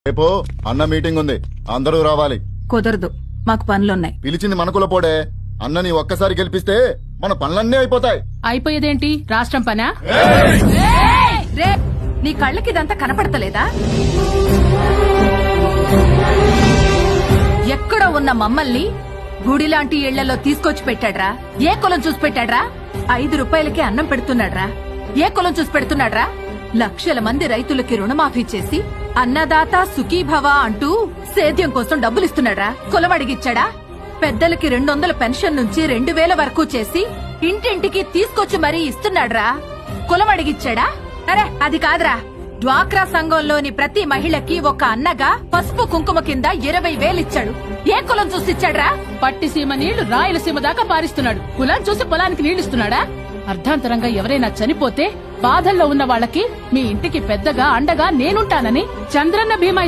రేపు అన్న మీటింగ్ ఉంది, అందరూ రావాలి. కుదరదు, మాకు పనులున్నాయి. పిలిచింది మన కులపోడే. అన్నని ఒక్కసారి గెలిపిస్తే మన పనులన్నీ అయిపోతాయి. అయిపోయేదేంటి, రాష్ట్రం పనా? రే, నీ కళ్ళకి ఇదంతా కనపడతలేదా? ఎక్కడో ఉన్న మమ్మల్ని గుడిలాంటి ఇళ్లలో తీసుకొచ్చి పెట్టాడ్రా. ఏ కులం చూసి పెట్టాడ్రా? 5 రూపాయలకి అన్నం పెడుతున్నాడ్రా. ఏ కులం చూసి పెడుతున్నాడ్రా? లక్షల మంది రైతులకి రుణమాఫీ చేసి అన్నదాత సుఖీభవ అంటూ సేద్యం కోసం డబ్బులిస్తున్నాడ్రా. కులం అడిగిచ్చాడా? పెద్దలకి 200 పెన్షన్ నుంచి 2000 వరకు చేసి ఇంటింటికి తీసుకొచ్చి మరీ ఇస్తున్నాడ్రా. కులం అడిగిచ్చాడా? అరే అది కాదురా, డ్వాక్రా సంఘంలోని ప్రతి మహిళకి ఒక అన్నగా పసుపు కుంకుమ కింద 20,000 ఇచ్చాడు. ఏ కులం చూసి ఇచ్చాడ్రా? పట్టిసీమ నీళ్లు రాయలసీమ దాకా పారిస్తున్నాడు. కులం చూసి పొలానికి నీళ్లిస్తున్నాడా? అర్ధాంతరంగా ఎవరైనా చనిపోతే బాధల్లో ఉన్న వాళ్ళకి మీ ఇంటికి పెద్దగా అండగా నేనుంటానని చంద్రన్న బీమా